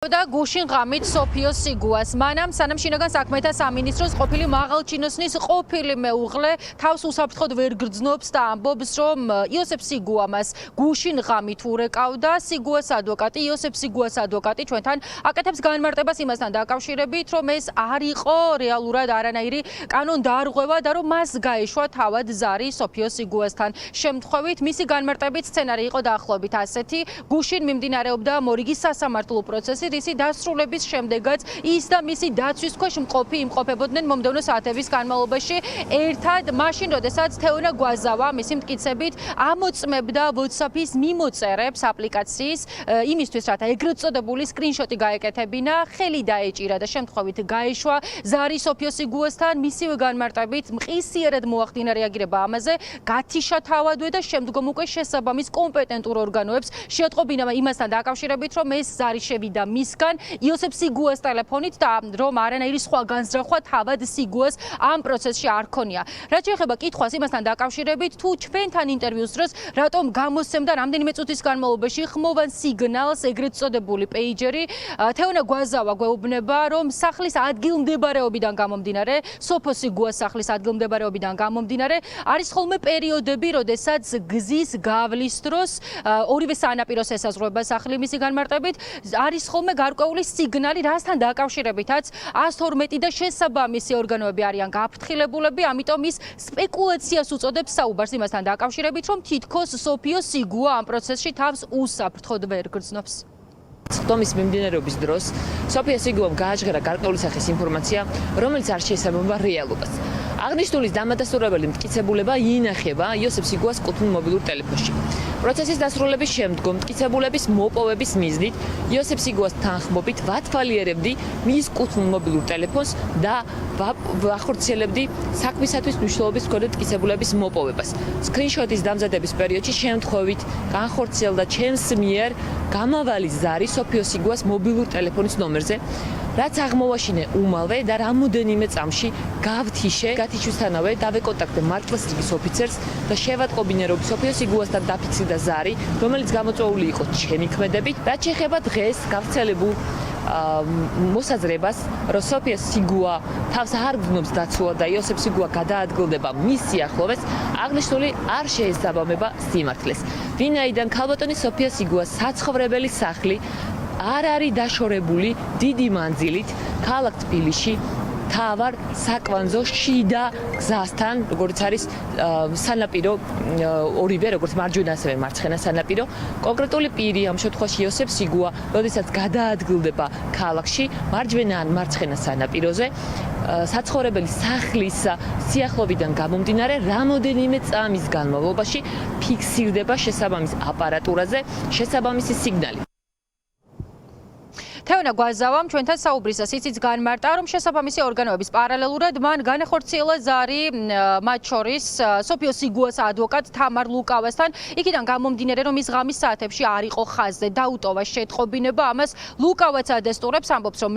და გუშინ ღამით სოფიო სიგუას მანამ სანამ შინაგან საქმეთა სამინისტროს ყოფილი მაღალჩინოსნის ყოფილი მეუღლე თავს უსაფრთხოდ ვერ გრძნობს და ამბობს რომ იოსებ სიგუა მას გუშინ ღამით ურეკავდა. სიგუას ადვოკატი იოსებ სიგუას ადვოკატი ჩვენთან აკეთებს განმარტებას იმასთან დაკავშირებით რომ ეს არ იყო რეალურად არანაირი კანონდარღვევა და რომ მას გაეშვა თავად ზარი სოფიო სიგუასთან. შემთხვევით მისი განმარტებით სცენარი იყო დაახლოებით ასეთი. გუშინ მიმდინარეობდა მორიგის სასამართლო პროცესი ისი დასრულების შემდეგაც ის და მისი დაცვის ქვეშ მყოფი იმყოფებოდნენ მომდევნო საათების განმავლობაში ერთად მაშინ როდესაც თეონა გვაზავა მისი მტკიცებით ამოწმებდა WhatsApp-ის მიმოწერებს აპლიკაციის იმისთვის რათა ეგრეთ წოდებული სკრინშოტი გაეკეთებინა ხელი დაეჭირა და შემთხვევით გაეშვა ზარი სოფიო სიგუასთან მისივე განმარტებით მყისიერად მოახდინა რეაგირება ამაზე გათიშა თავადვე და შემდგომ უკვე შესაბამის კომპეტენტურ ორგანოებს შეატყობინა იმასთან დაკავშირებით რომ ეს ზარი შევიდა მისგან იოსებ სიგუას ტელეფონით და რომ არანაირი სხვა განზრახვა თავად სიგუას ამ პროცესში არ ქონია. რაც შეეხება კითხვას იმასთან დაკავშირებით თუ ჩვენთან ინტერვიუს დროს რატომ გამოსცემდა რამდენიმე წუთის განმავლობაში ხმოვან სიგნალს ეგრეთ წოდებული პეიჯერი თეონა გვაზავა გვეუბნება რომ სახლის ადგილმდებარეობიდან გამომდინარე სოფიო სიგუას სახლის ადგილმდებარეობიდან გამომდინარე არის ხოლმე პერიოდები როდესაც გზის გავლის დროს ორივე სანაპიროს ესაზღვრება სახლი მისი განმარტებით არის ხოლმე გარკვეული სიგნალი რასთან დაკავშირებითაც 112 და შესაბამისი ორგანოები არიან გაფრთხილებულები, ამიტომ ის სპეკულაციას უწოდებს საუბარს იმასთან დაკავშირებით, რომ თითქოს სოფიო სიგუა ამ პროცესში თავს უსაფრთხოდ ვერ გრძნობს. ხტომის მიმდინარეობის დროს სოფიო სიგუამ გააჟღერა გარკვეული სახის ინფორმაცია, რომელიც არ შეესაბამება რეალობას. აღნიშნულის დამადასტურებელი მტკიცებულება ინახება იოსებ სიგუას კუთვნილ მობილურ ტელეფონში. პროცესის დასრულების შემდგომ მტკიცებულების მოპოვების მიზნით იოსებ სიგუას თანხმობით ვათვალიერებდი მის კუთვნილ მობილურ ტელეფონს და ვახორციელებდი საქმისათვის მნიშვნელობის მქონე მტკიცებულების მოპოვებას. სკრინშოტის დამზადების პერიოდში შემთხვევით განხორციელდა ჩემს მიერ გამავალი ზარი სოფიო სიგუას მობილურ ტელეფონის ნომერზე, რაც აღმოვაშინე უმალვე და რამოდენიმე წამში გავთიშე. გათიშვისთანავე დავეკონტაქტე მართლაც რიგის ოფიცერს და შევატყობინე რომ სოფიო სიგუასთან დაფიქსირდა ზარი, რომელიც გამოწვეული იყო ჩემი ქმედებით. რაც შეეხება დღეს გავრცელებულ მოსაზრებას, რომ სოფიო სიგუა თავს არ გრძნობს დაცვა და იოსებ სიგუა გადაადგილდება მის სიახლოვეს, აღნიშნული არ შეესაბამება სიმართლეს. ვინაიდან ქალბატონი სოფიო სიგუას საცხოვრებელი სახლი არ არის დაშორებული დიდი მანძილით ქალაქ თბილისში თავარ საკვანძო შიდა გზასთან, როგორც არის სანაპირო ორივე, როგორც მარჯვენა ასევე მარცხენა სანაპირო. კონკრეტული პირი ამ შემთხვევაში იოსებ სიგუა, როდესაც გადაადგილდება ქალაქში მარჯვენა ან მარცხენა სანაპიროზე, საცხოვრებელი სახლის სიახლოვიდან გამომდინარე რამოდენიმე წამის განმავლობაში ფიქსირდება შესაბამის აპარატურაზე შესაბამისი სიგნალი. თეონა გვაზავამ ჩვენთან საუბრისას ისიც განმარტა, რომ შესაბამისი ორგანოების პარალელურად მან განახორციელა ზარი მათ შორის სოფიო სიგუას ადვოკატ თამარ ლუკავასთან. იქიდან გამომდინარე, რომ ის ღამის საათებში არ იყო ხაზზე, დაუტოვა შეტყობინება. ამას ლუკავაც ადესტურებს, ამბობს, რომ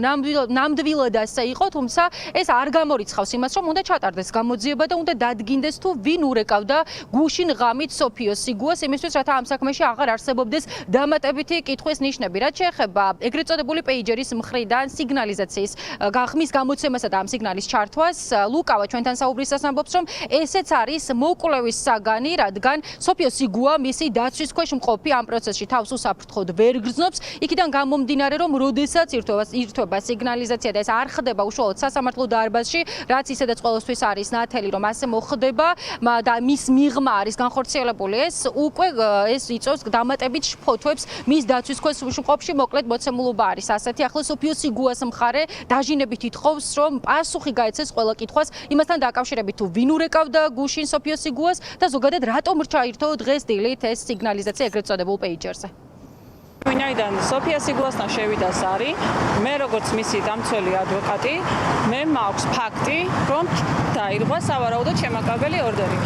ნამდვილად ასე იყო, თუმცა ეს არ გამორიცხავს იმას, რომ უნდა ჩატარდეს გამოძიება და უნდა დადგინდეს თუ ვინ ურეკავდა გუშინ ღამით სოფიო სიგუას, იმისთვის, რათა ამ საქმეში აღარ არსებობდეს დამატებითი კითხვის ნიშნები. რაც შეეხება ეგრეთ წოდებული პეიჯერის მხრიდან სიგნალიზაციის გახმის გამოცემასა და ამ სიგნალის ჩართვას ლუკავა ჩვენთან საუბრისას ამბობს, რომ ესეც არის მოკვლევის საგანი, რადგან სოფიო სიგუა მისი დაცვის ქვეშ მყოფი ამ პროცესში თავს უსაფრთხოდ ვერ გრძნობს. იქიდან გამომდინარე, რომ როდესაც ირთვება სიგნალიზაცია და ეს არ ხდება უშუალოდ სასამართლო დარბაზში, რაც ისედაც ყოველთვის არის ნათელი, რომ ასე მოხდება და მის მიღმა არის განხორციელებული ეს უკვე ეს იწვევს დამატებით ფოთოებს მის დაცვის ქვეშ მყოფში მოკლედ მოცემულობა არის ასეთი. ახლა სოფიო სიგუას მხარე დაჟინებით ითხოვს, რომ პასუხი გაეცეს ყველა კითხვას იმასთან დაკავშირებით თუ ვინ ურეკავდა გუშინ სოფიო სიგუას და ზოგადად რატომ ჩაირთო დღეს დილით ეს სიგნალიზაცია ეგრეთ წოდებულ პეიჯერზე. ვინაიდან სოფიო სიგუასთან შევიდა ზარი, მე როგორც მისი დამცველი ადვოკატი, მე მაქვს ფაქტი, რომ დაირღვა სავარაუდოდ შემაკავებელი ორდერი.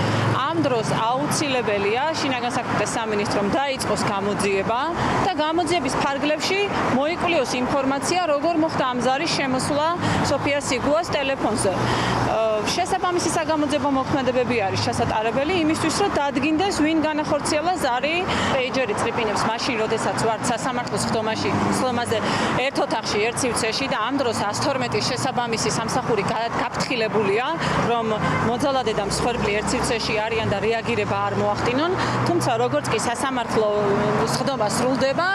ამ დროს აუცილებელია შინაგან საქმეთა სამინისტრომ დაიწყოს გამოძიება და გამოძიების ფარგლებში მოიკვლიოს ინფორმაცია, როგორ მოხდა ამ ზარის შემოსვლა სოფიო სიგუას ტელეფონზე. შესაბამისი საგამოძიებო მოქმედებები არის ჩასატარებელი იმისთვის, რომ დადგინდეს, ვინ განახორციელა ზარი. პეიჯერი წრიპინებს მაშინ, როდესაც ვართ სასამართლოს ხდომაზე ერთ ოთახში, ერთ სივრცეში და ამ დროს 112-ის შესაბამისი სამსახური გაფრთხილებულია, რომ მოძალადე და მსხვერპლი ერთ სივრცეში არიან და რეაგირება არ მოახდინონ, თუმცა როგორც კი სასამართლო ხდომა სრულდება,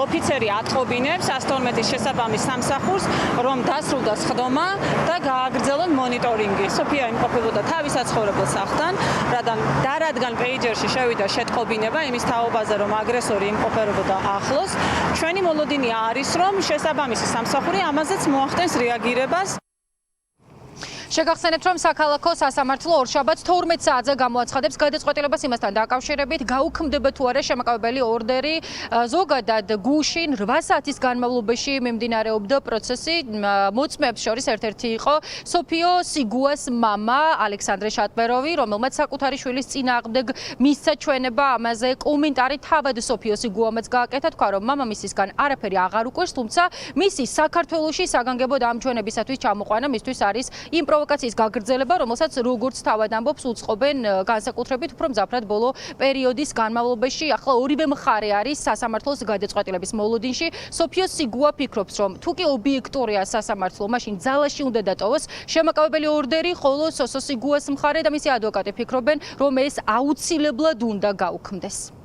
ოფიცერი ატყობინებს 112-ის შესაბამის სამსახურს, რომ დასრულდა ხდომა და გააგრძელონ მონიტორინგი. სოფია იმყოფებოდა თავის საცხოვრებელ სახლთან, რადგან პეიჯერში შევიდა შეტყობინება იმის თაობაზე, რომ აგრესორი იმყოფებოდა ახლოს, ჩვენი მოლოდინი არის, რომ შესაბამისი სამსახური ამაზეც მოახდენს რეაგირებას. შეგახსენებთ, რომ საქალაქო სასამართლო ორშაბათს 12 საათზე გამოაცხადებს გადაწყვეტილებას იმასთან დაკავშირებით, გაუქმდება თუ არა შემაკავებელი ორდერი. ზოგადად გუშინ 8 საათის განმავლობაში მიმდინარეობდა პროცესი. მოწმეებს შორის ერთ-ერთი იყო სოფიო სიგუას მამა ალექსანდრე შატბეროვი, რომელმაც საკუთარი შვილის წინააღმდეგ მისცა ჩვენება. ამაზე კომენტარი თავად სოფიო სიგუამაც გააკეთა, თქვა, რომ მამამისისგან არაფერი აღარ უყვარს, თუმცა მისი საქართველოში საგანგებო დამჩვენებისათვის ჩამოყვანა მისთვის არის პროვოკაციის გაგრძელება, რომელსაც როგორც თავად ამბობს, უწყობენ განსაკუთრებით უფრო მძაფრად ბოლო პერიოდის განმავლობაში. ახლა ორივე მხარე არის სასამართლოს გადაწყვეტილების მოლოდინში. სოფიო სიგუა ფიქრობს, რომ თუ კი ობიექტურია სასამართლო, მაშინ ძალაში უნდა დატოვოს შემაკავებელი ორდერი, ხოლო სოსო სიგუას მხარე და მისი ადვოკატი ფიქრობენ, რომ ეს აუცილებლად უნდა გაუქმდეს.